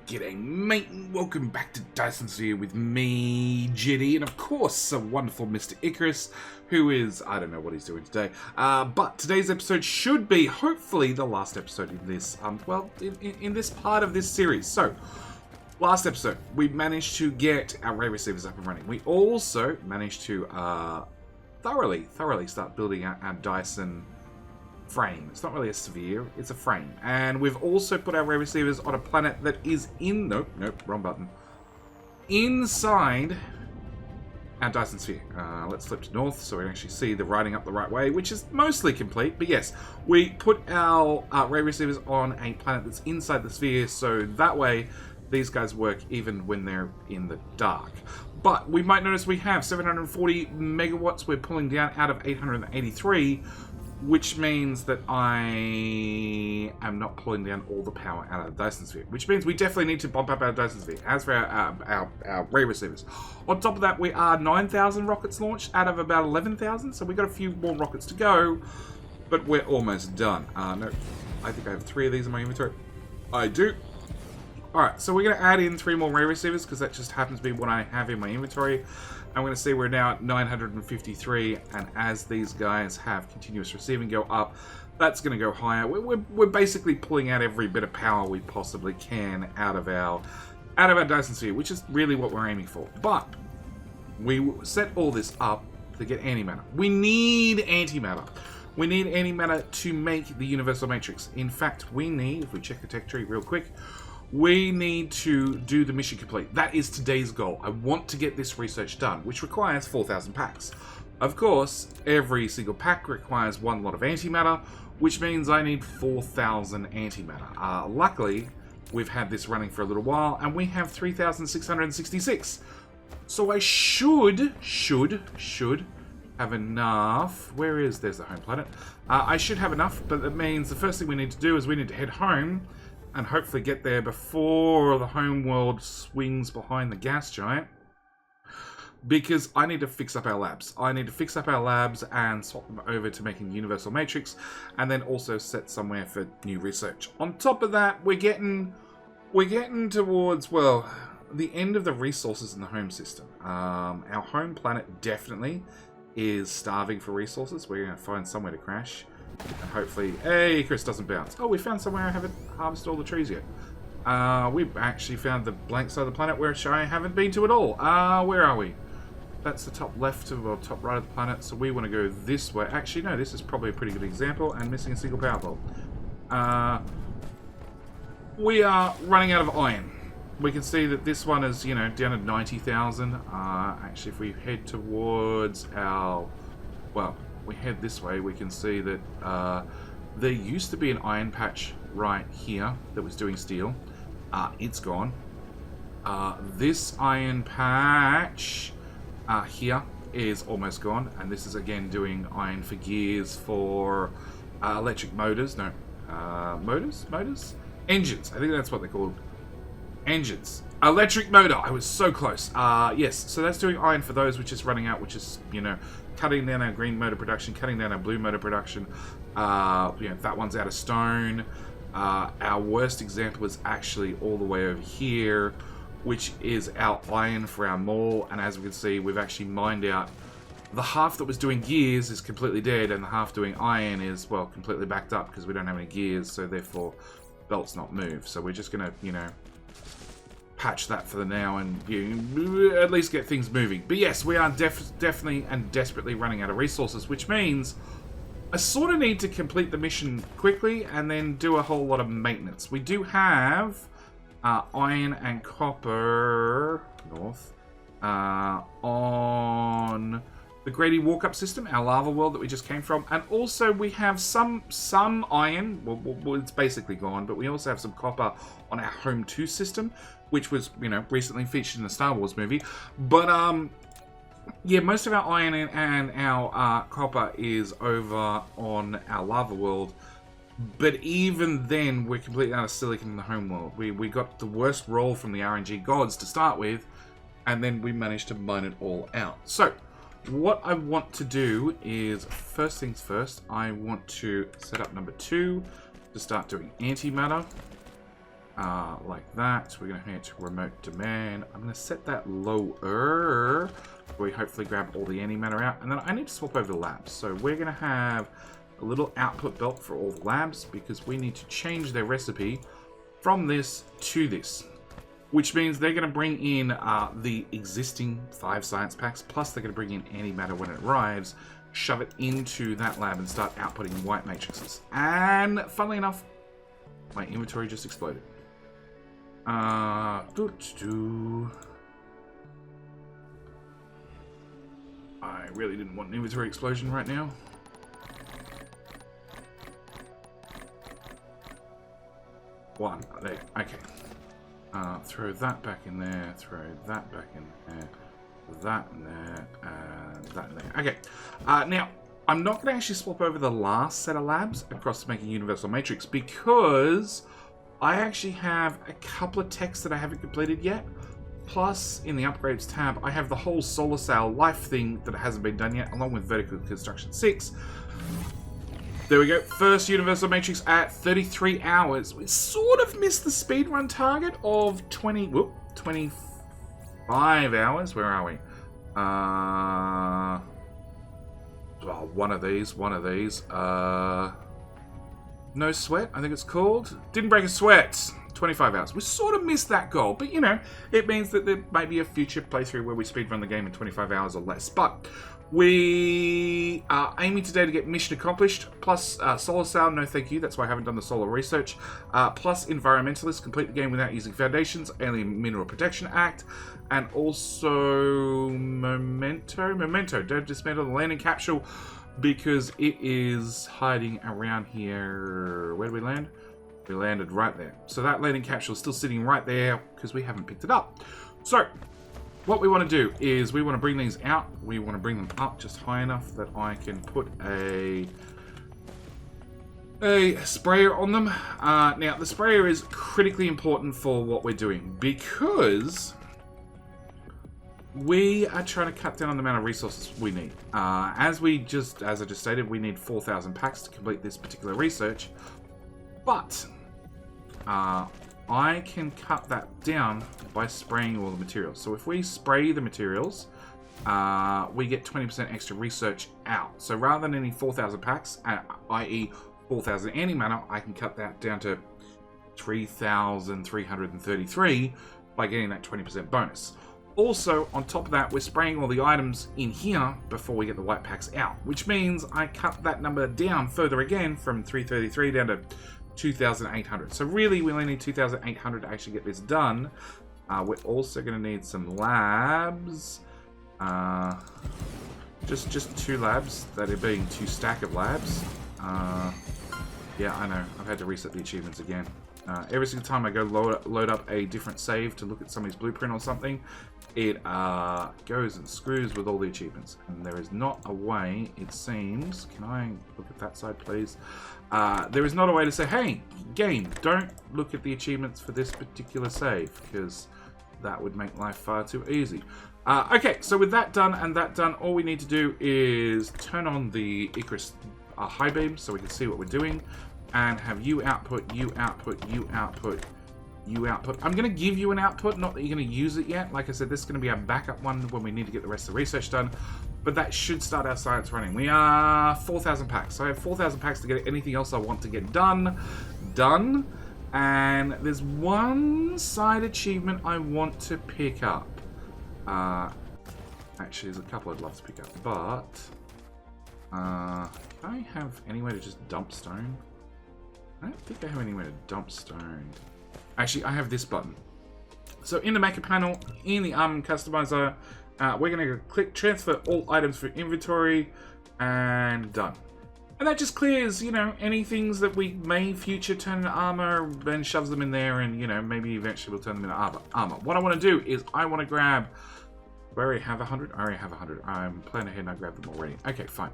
G'day mate, and welcome back to Dyson Sphere with me, Jitty, and of course a wonderful Mr. Icarus, who is, I don't know what he's doing today, but today's episode should be, hopefully, the last episode in this, in this part of this series. So, last episode, we managed to get our ray receivers up and running. We also managed to thoroughly start building out our Dyson frame. It's not really a sphere, it's a frame. And we've also put our ray receivers on a planet that is nope, wrong button. Inside our Dyson Sphere. Let's flip to north so we can actually see the writing up the right way, which is mostly complete. But yes, we put our ray receivers on a planet that's inside the sphere, so that way these guys work even when they're in the dark. But we might notice we have 740 megawatts we're pulling down out of 883, which means that I am not pulling down all the power out of the Dyson Sphere, which means we definitely need to bump up our Dyson Sphere. As for our ray receivers, on top of that, we are 9,000 rockets launched out of about 11,000, so we've got a few more rockets to go, but we're almost done. No, I think I have 3 of these in my inventory. I do. Alright, so we're going to add in 3 more ray receivers, because that just happens to be what I have in my inventory. I'm going to see we're now at 953, and as these guys have continuous receiving go up, that's going to go higher. We're basically pulling out every bit of power we possibly can out of our Dyson Sphere, which is really what we're aiming for. But we set all this up to get antimatter. We need antimatter. We need antimatter to make the universal matrix. In fact, we need, if we check the tech tree real quick, we need to do the mission complete. That is today's goal. I want to get this research done, which requires 4,000 packs. Of course, every single pack requires 1 lot of antimatter, which means I need 4,000 antimatter. Luckily, we've had this running for a little while, and we have 3,666. So I should have enough. There's the home planet. I should have enough, but that means the first thing we need to do is we need to head home and hopefully get there before the home world swings behind the gas giant, because I need to fix up our labs. I need to fix up our labs and swap them over to making universal matrix, and then also set somewhere for new research. On top of that, we're getting towards, well, the end of the resources in the home system. Our home planet definitely is starving for resources. We're going to find somewhere to crash. And hopefully, hey, Chris doesn't bounce. Oh, we found somewhere I haven't harvested all the trees yet. We've actually found the blank side of the planet, which I haven't been to at all. Where are we? That's the top left or top right of the planet, so we want to go this way. Actually, no, this is probably a pretty good example, and missing a single power bulb. We are running out of iron. We can see that this one is, down at 90,000. Actually, if we head towards our, well, we head this way, we can see that there used to be an iron patch right here that was doing steel. It's gone. This iron patch here is almost gone, and this is again doing iron for gears for electric motors. No, motors? Engines. I think that's what they're called. Engines. Electric motor. I was so close. Yes, so that's doing iron for those, which is running out, which is, cutting down our green motor production, cutting down our blue motor production. That one's out of stone. Our worst example is actually all the way over here, which is our iron for our mall. And as we can see, we've actually mined out the half that was doing gears is completely dead, and the half doing iron is, well, completely backed up because we don't have any gears, so therefore belt's not moved. So we're just gonna, patch that for the now and at least get things moving. But yes, we are definitely and desperately running out of resources, which means I sort of need to complete the mission quickly and then do a whole lot of maintenance. We do have iron and copper north on the Grady walk-up system, our lava world that we just came from, and also we have some iron. Well, it's basically gone, but we also have some copper on our Home 2 system, which was, recently featured in the Star Wars movie. But, yeah, most of our iron and our copper is over on our lava world. But even then, we're completely out of silicon in the home world. We got the worst roll from the RNG gods to start with, and then we managed to mine it all out. So, what I want to do is, first things first, I want to set up number 2 to start doing antimatter. like that. We're going to hit remote demand. I'm going to set that lower. We hopefully grab all the antimatter out. And then I need to swap over the labs. So we're going to have a little output belt for all the labs because we need to change their recipe from this to this. Which means they're going to bring in the existing 5 science packs, plus they're going to bring in antimatter when it arrives, shove it into that lab and start outputting white matrices. And funnily enough, my inventory just exploded. I really didn't want an inventory explosion right now. One, there, okay. Throw that back in there, throw that back in there, that in there, and that in there. Okay, now, I'm not going to actually swap over the last set of labs across to make a universal matrix because I actually have a couple of techs that I haven't completed yet. Plus, in the upgrades tab, I have the whole solar sail life thing that hasn't been done yet, along with vertical construction 6. There we go. First universal matrix at 33 hours. We sort of missed the speedrun target of 25 hours. Where are we? Well, one of these. No sweat, I think it's called. Didn't break a sweat. 25 hours. We sort of missed that goal, but you know, it means that there might be a future playthrough where we speedrun the game in 25 hours or less. But we are aiming today to get mission accomplished, plus solar sail, no thank you, that's why I haven't done the solar research, plus environmentalist, complete the game without using foundations, Alien Mineral Protection Act, and also Memento, don't dismantle the landing capsule, because it is hiding around here. Where did we land? We landed right there. So that landing capsule is still sitting right there, because we haven't picked it up. So, what we want to do is we want to bring these out. We want to bring them up just high enough that I can put a sprayer on them. Now, the sprayer is critically important for what we're doing because we are trying to cut down on the amount of resources we need. As I just stated, we need 4,000 packs to complete this particular research. But I can cut that down by spraying all the materials. So if we spray the materials, we get 20% extra research out. So rather than any 4,000 packs, i.e. 4,000 antimatter, I can cut that down to 3,333 by getting that 20% bonus. Also, on top of that, we're spraying all the items in here before we get the white packs out, which means I cut that number down further again from 333 down to 2,800. So really, we only need 2,800 to actually get this done. We're also going to need some labs. Just 2 labs, that are being 2 stack of labs. Yeah, I know. I've had to reset the achievements again. Every single time I go load up a different save to look at somebody's blueprint or something, it goes and screws with all the achievements. And there is not a way, it seems... Can I look at that side, please? There is not a way to say, hey, game, don't look at the achievements for this particular save, because that would make life far too easy. Okay, so with that done and that done, all we need to do is turn on the Icarus high beam so we can see what we're doing, and have you output, you output, you output, you output. I'm going to give you an output, not that you're going to use it yet. Like I said, this is going to be our backup one when we need to get the rest of the research done, but that should start our science running. We are 4,000 packs, so I have 4,000 packs to get anything else I want to get done. And there's one side achievement I want to pick up. Actually, there's a couple I'd love to pick up, but can I have anywhere to just dump stone? I don't think I have anywhere to dump stone. Actually, I have this button. So in the maker panel, in the armament customizer, we're going to click transfer all items for inventory, and done. And that just clears, you know, any things that we may future turn into armor, then shoves them in there, and, you know, maybe eventually we'll turn them into armor. What I want to do is I want to grab... Do I already have 100? I already have 100. I'm planning ahead and I grabbed them already. Okay, fine.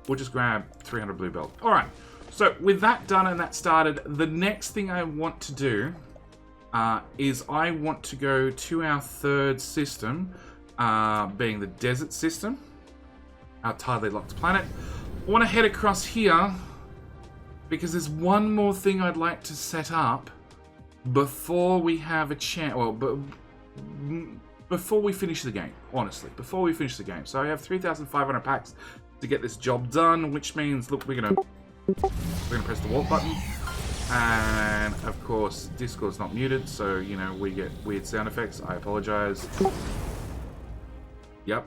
We'll just grab 300 blue belt. Alright, so with that done and that started, the next thing I want to do is I want to go to our third system, being the desert system, our tidally locked planet. I want to head across here because there's one more thing I'd like to set up before we have a chance, well, before we finish the game, honestly, before we finish the game. So I have 3,500 packs to get this job done, which means, look, we're gonna press the walk button, and of course, Discord's not muted, so you know we get weird sound effects. I apologize. Yep.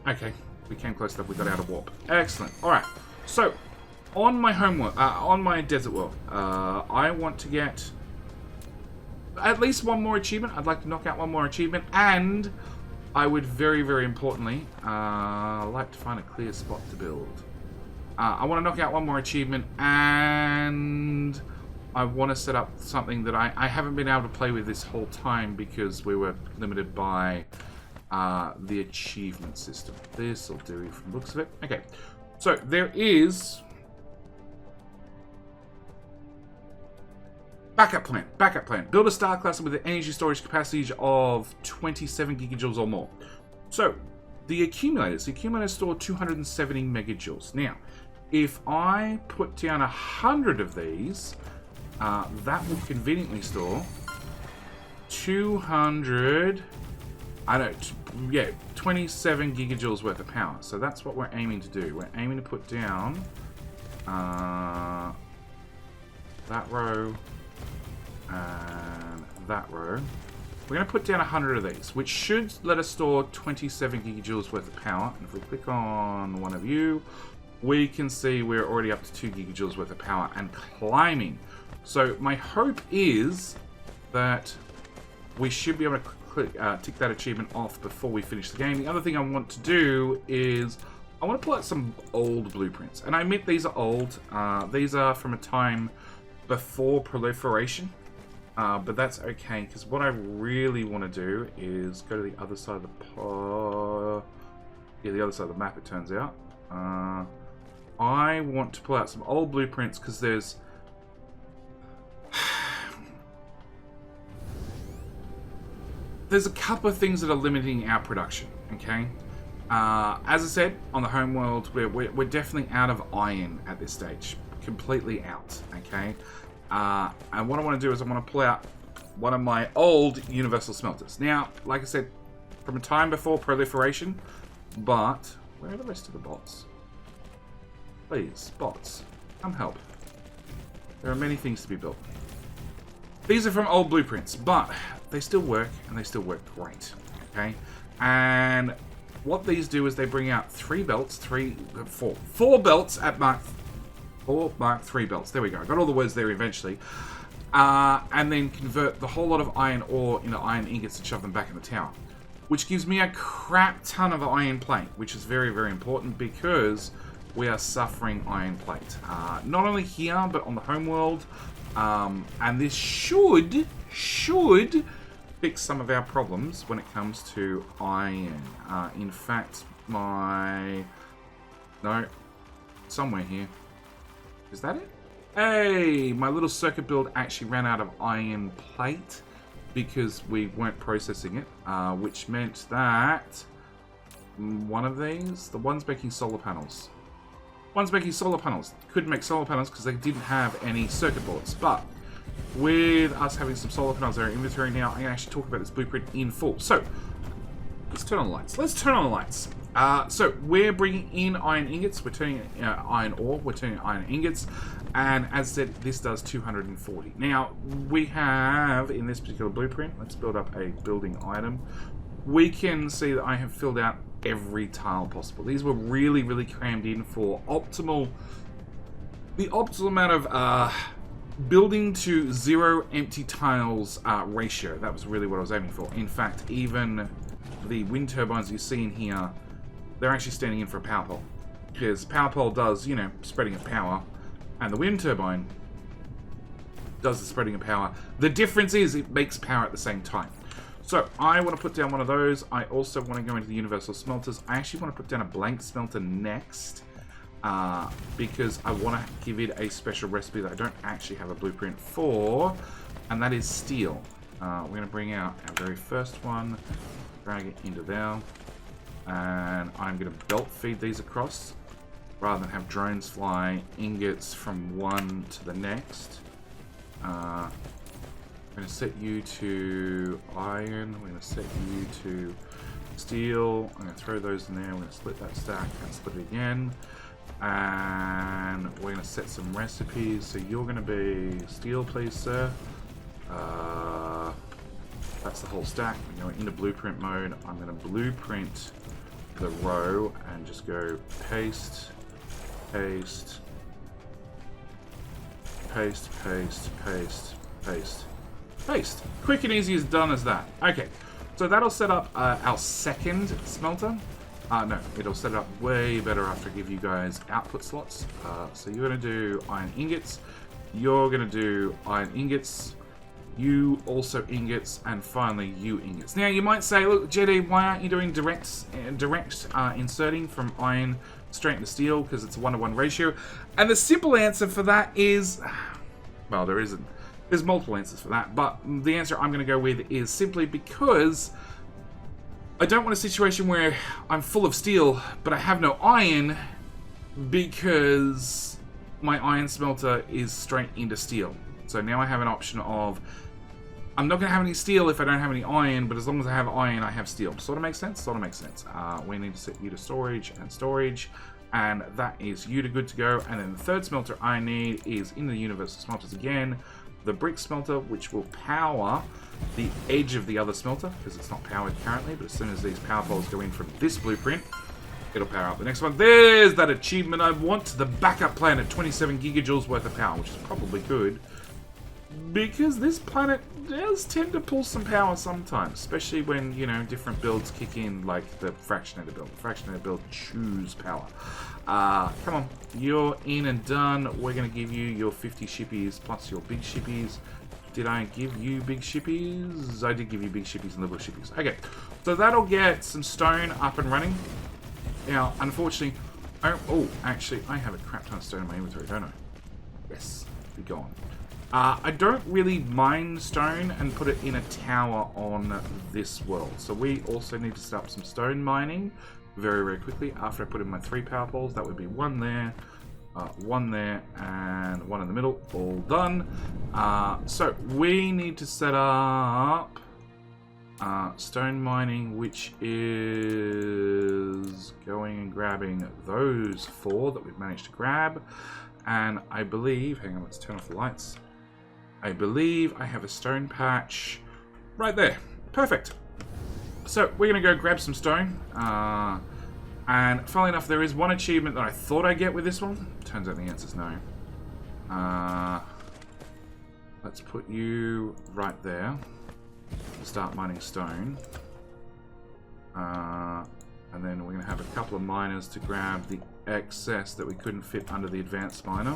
Okay, we came close enough. We got out of warp. Excellent. All right. So on my homeworld, on my desert world, I want to get at least one more achievement. I'd like to knock out one more achievement, and I would very, very importantly like to find a clear spot to build. I want to knock out one more achievement, and I want to set up something that I haven't been able to play with this whole time because we were limited by the achievement system. This will do from the looks of it. Okay, so there is backup plan. Build a star cluster with an energy storage capacity of 27 gigajoules or more. So the accumulators store 270 megajoules. Now, if I put down 100 of these, that will conveniently store 200. 27 gigajoules worth of power. So that's what we're aiming to do. We're aiming to put down that row and that row. We're going to put down 100 of these, which should let us store 27 gigajoules worth of power. And if we click on one of you, we can see we're already up to 2 gigajoules worth of power and climbing. So my hope is that we should be able to tick that achievement off before we finish the game. The other thing I want to do is I want to pull out some old blueprints. And I admit these are old. These are from a time before proliferation. But that's okay, because what I really want to do is go to the other side of the the other side of the map, it turns out. I want to pull out some old blueprints because there's a couple of things that are limiting our production, okay? As I said, on the homeworld, we're definitely out of iron at this stage. Completely out, okay? And what I want to do is I want to pull out one of my old universal smelters. Now, like I said, from a time before proliferation, but where are the rest of the bots? Please, bots, come help. There are many things to be built. These are from old blueprints, but they still work, and they still work great, okay? And what these do is they bring out four belts at Mark 3 belts. There we go. I got all the words there eventually. And then convert the whole lot of iron ore into iron ingots and shove them back in the tower. Which gives me a crap ton of iron plate, which is very, very important because we are suffering iron plate. Not only here, but on the homeworld. And this should fix some of our problems when it comes to iron. In fact, somewhere here. Is that it? Hey, my little circuit build actually ran out of iron plate because we weren't processing it, which meant that one of these, the one's making solar panels. Couldn't make solar panels because they didn't have any circuit boards, but with us having some solar panels in our inventory now, I can actually talk about this blueprint in full. So, let's turn on the lights. So, we're bringing in iron ingots, we're turning iron ore, we're turning iron ingots, and as said, this does 240. Now, we have, in this particular blueprint, let's build up a building item, we can see that I have filled out every tile possible. These were really, really crammed in for the optimal amount of building to 0 empty tiles ratio. That was really what I was aiming for. In fact, even the wind turbines you see in here, they're actually standing in for a power pole. Because power pole does, spreading of power, and the wind turbine does the spreading of power. The difference is it makes power at the same time. So I want to put down one of those. I also want to go into the universal smelters. I actually want to put down a blank smelter next because I want to give it a special recipe that I don't actually have a blueprint for, and that is steel. We're going to bring out our very first one, drag it into there, and I'm going to belt feed these across rather than have drones fly ingots from one to the next. going to set you to iron. We're going to set you to steel. I'm going to throw those in there. We're going to split that stack and split it again. And we're going to set some recipes. So you're going to be steel, please, sir. That's the whole stack. We're going into blueprint mode. I'm going to blueprint the row and just go paste, paste, paste, paste, paste, paste, paste. Quick and easy as done as that. Okay, so that'll set up our second smelter. No, it'll set it up way better after I give you guys output slots. So you're going to do iron ingots. You're going to do iron ingots. You also ingots, and finally you ingots. Now you might say, look, JD, why aren't you doing direct inserting from iron straight into steel? Because it's a 1-to-1 ratio. And the simple answer for that is, well, there isn't. There's multiple answers for that, but the answer I'm going to go with is simply because I don't want a situation where I'm full of steel, but I have no iron because my iron smelter is straight into steel. So now I have an option of, I'm not going to have any steel if I don't have any iron, but as long as I have iron, I have steel. Sort of makes sense? Sort of makes sense. We need to set you to storage, and that is you to good to go. And then the third smelter I need is in the universal smelters again, the brick smelter, which will power the edge of the other smelter, because it's not powered currently, but as soon as these power poles go in from this blueprint, it'll power up the next one. There's that achievement I want, the backup planet, 27 gigajoules worth of power, which is probably good, because this planet does tend to pull some power sometimes, especially when, you know, different builds kick in, like the fractionator build. The fractionator build chews power. Come on, you're in and done. We're going to give you your 50 shippies plus your big shippies. Did I give you big shippies? I did give you big shippies and little shippies. Okay, so that'll get some stone up and running. Now, unfortunately, actually, I have a crap ton of stone in my inventory, don't I? Yes, be gone. I don't really mine stone and put it in a tower on this world. So we also need to set up some stone mining very, very quickly. After I put in my 3 power poles, that would be one there, and one in the middle. All done. So we need to set up stone mining, which is going and grabbing those 4 that we've managed to grab. And I believe, hang on, let's turn off the lights. I believe I have a stone patch right there. Perfect. So we're going to go grab some stone. And funnily enough, there is one achievement that I thought I'd get with this one. Turns out the answer's no. Let's put you right there. Start mining stone. And then we're going to have a couple of miners to grab the excess that we couldn't fit under the advanced miner.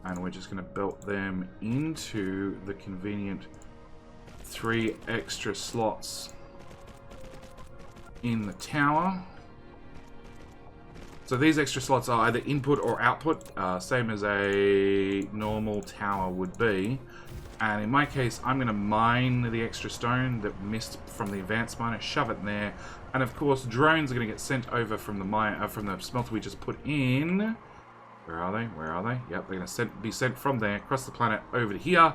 And we're just going to belt them into the convenient 3 extra slots in the tower. So these extra slots are either input or output, same as a normal tower would be. And in my case, I'm going to mine the extra stone that missed from the advanced miner, shove it in there. And of course, drones are going to get sent over from the smelter we just put in. Where are they? Where are they? Yep, they're going to be sent from there across the planet over to here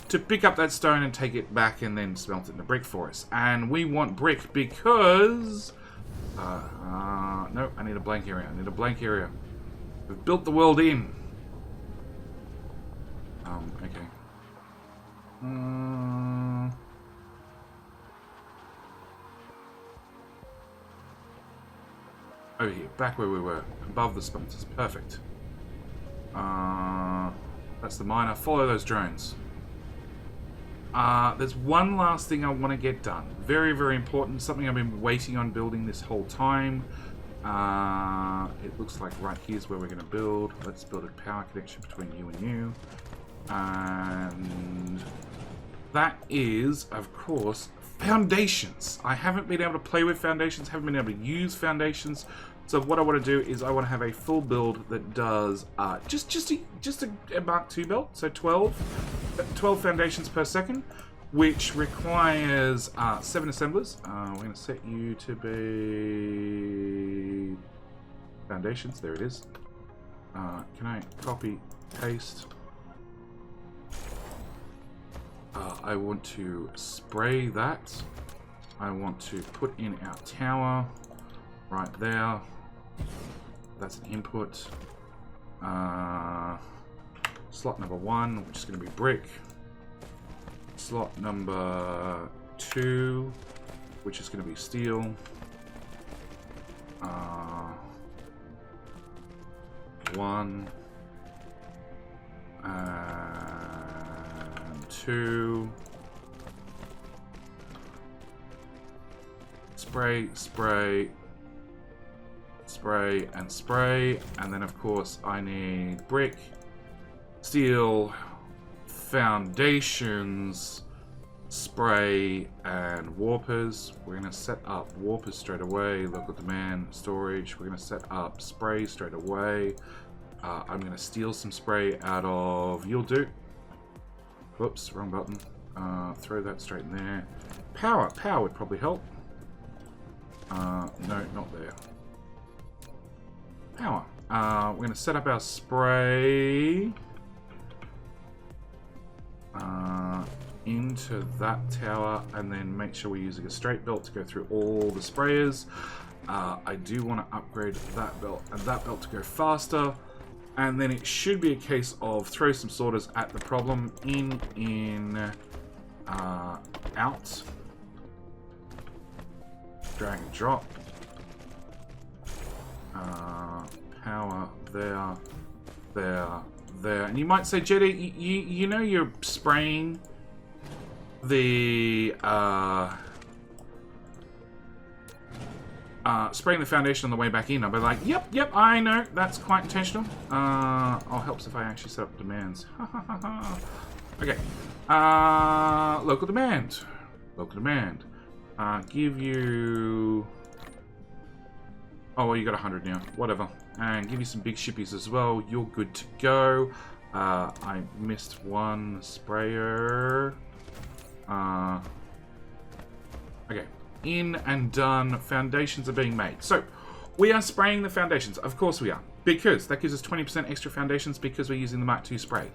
to pick up that stone and take it back and then smelt it into brick for us. And we want brick because... no, I need a blank area. I need a blank area. We've built the world in. Okay. Over here, back where we were, above the smelters. Perfect. That's the miner. Follow those drones. There's one last thing I want to get done. Very, very important. Something I've been waiting on building this whole time. It looks like right here's where we're going to build. Let's build a power connection between you and you. And that is, of course, foundations. I haven't been able to play with foundations, haven't been able to use foundations. So what I want to do is I want to have a full build that does just a Mark II build, so 12 foundations per second, which requires 7 assemblers. We're going to set you to be foundations. There it is. Can I copy, paste? I want to spray that. I want to put in our tower right there. That's an input. Slot number 1, which is going to be brick. Slot number 2, which is going to be steel. 1 and 2. Spray, spray, spray, and spray. And then, of course, I need brick, steel, foundations, spray, and warpers. We're going to set up warpers straight away. Local demand, storage. We're going to set up spray straight away. I'm going to steal some spray out of You'll Do. Whoops, wrong button. Throw that straight in there. Power. Power would probably help. No, not there. Power. We're going to set up our spray into that tower, and then make sure we're using a straight belt to go through all the sprayers. I do want to upgrade that belt and that belt to go faster, and then it should be a case of throw some sorters at the problem. In, out. Drag and drop. Power there, there, there. And you might say, Jetty, you know you're spraying the foundation on the way back in. I'll be like, yep, I know, that's quite intentional. Oh, helps if I actually set up demands. Okay. Local demand. Local demand. Give you... Oh, well, you got 100 now. Whatever. And give you some big shippies as well. You're good to go. I missed one sprayer. Okay. In and done. Foundations are being made. So, we are spraying the foundations. Of course we are. Because that gives us 20% extra foundations because we're using the Mark II spray.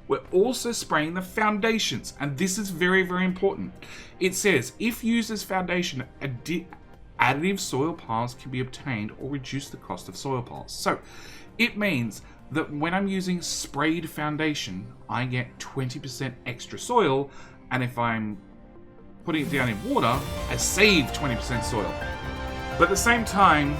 We're also spraying the foundations. And this is very, very important. It says, if used as foundation, additive soil piles can be obtained or reduce the cost of soil piles. So, it means that when I'm using sprayed foundation, I get 20% extra soil. And if I'm putting it down in water, I save 20% soil. But at the same time,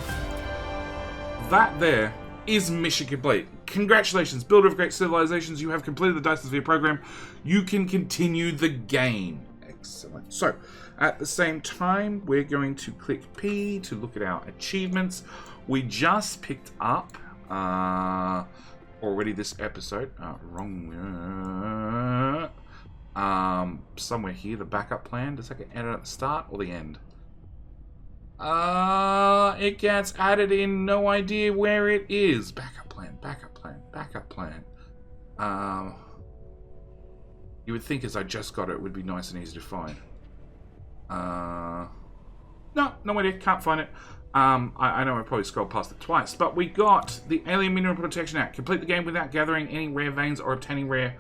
that there is mission complete. Congratulations, builder of great civilizations. You have completed the Dyson Sphere program. You can continue the game. Excellent. So, at the same time, we're going to click P to look at our achievements. We just picked up already this episode. Somewhere here, the backup plan. Does that get added at the start or the end? It gets added in. No idea where it is. Backup plan, backup plan, backup plan. You would think as I just got it, it would be nice and easy to find. No idea. Can't find it. I know I probably scrolled past it twice, but we got the Alien Mineral Protection Act. Complete the game without gathering any rare veins or obtaining rare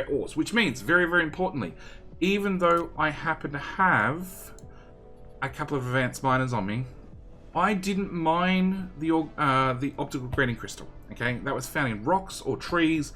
ores, which means, very, very importantly, even though I happen to have a couple of advanced miners on me, I didn't mine the optical grading crystal. Okay, that was found in rocks or trees.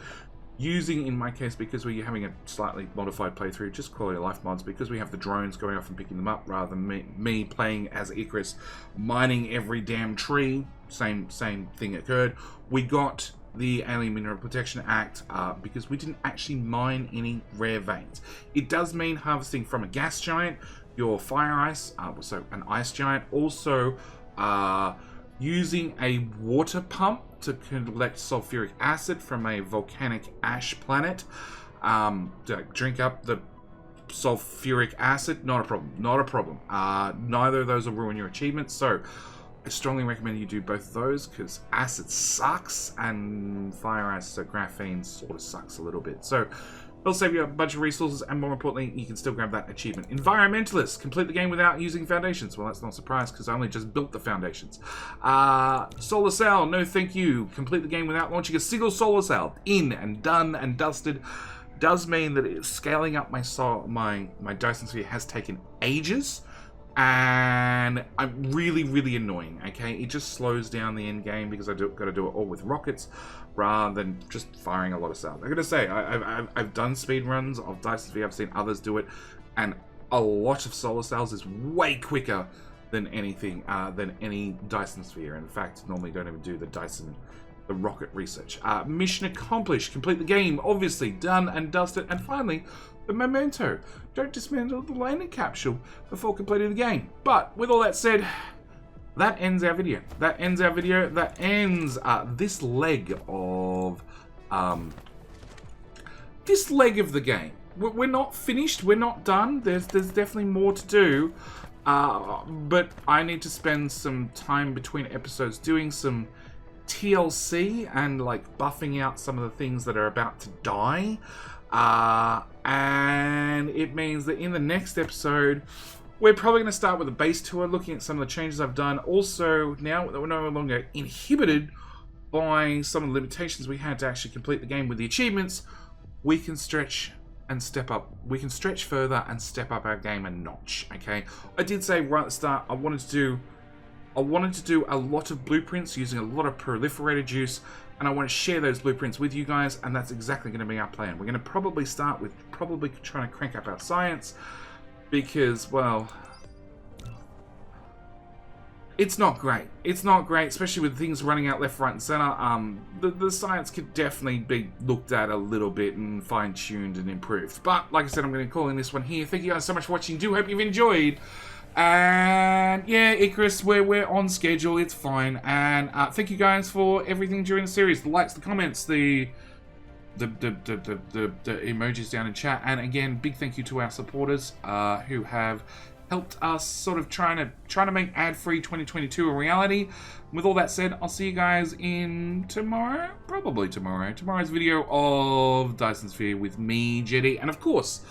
Using, in my case, because we're having a slightly modified playthrough, just quality of life mods, because we have the drones going off and picking them up rather than me playing as Icarus, mining every damn tree. Same thing occurred. We got the Alien Mineral Protection Act because we didn't actually mine any rare veins. It does mean harvesting from a gas giant, your fire ice, so an ice giant, also using a water pump to collect sulfuric acid from a volcanic ash planet. To drink up the sulfuric acid, not a problem. Not a problem. Neither of those will ruin your achievements, so I strongly recommend you do both of those because acid sucks and fire ice, so graphene, sort of sucks a little bit. So it'll save you a bunch of resources, and more importantly, you can still grab that achievement. Environmentalist, complete the game without using foundations. Well, that's not a surprise, because I only just built the foundations. Solar cell, no thank you. Complete the game without launching a single solar cell. In and done and dusted. does mean that scaling up my Dyson Sphere has taken ages, and I'm really annoying. Okay, it just slows down the end game because got to do it all with rockets rather than just firing a lot of cells. I gotta say, I've done speed runs of Dyson Sphere. I've seen others do it, and a lot of solar cells is way quicker than anything, than any Dyson Sphere. In fact, normally don't even do the rocket research. Mission accomplished. Complete the game. Obviously done and dusted. And finally, the memento. Don't dismantle the landing capsule before completing the game. But with all that said, that ends our video. That ends this leg of the game. We're not finished. We're not done. There's definitely more to do. But I need to spend some time between episodes doing some TLC and like buffing out some of the things that are about to die. And it means that in the next episode, we're probably going to start with a base tour, looking at some of the changes I've done. Also, now that we're no longer inhibited by some of the limitations we had to actually complete the game with the achievements, we can stretch and step up. We can stretch further and step up our game a notch. Okay, I did say right at the start I wanted to do a lot of blueprints using a lot of Proliferator juice, and I want to share those blueprints with you guys, and that's exactly going to be our plan. We're going to probably start with trying to crank up our science, because, well, it's not great. It's not great, especially with things running out left, right, and center. The science could definitely be looked at a little bit and fine-tuned and improved. But, like I said, I'm going to call in this one here. Thank you guys so much for watching. Do hope you've enjoyed. And, yeah, Icarus, we're on schedule. It's fine. And thank you guys for everything during the series. The likes, the comments, the emojis down in chat. And, again, big thank you to our supporters who have helped us sort of trying to make ad-free 2022 a reality. With all that said, I'll see you guys in probably tomorrow's video of Dyson Sphere with me, Jetty, and of course,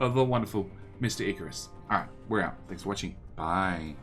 the wonderful Mr. Icarus. Alright, we're out. Thanks for watching. Bye.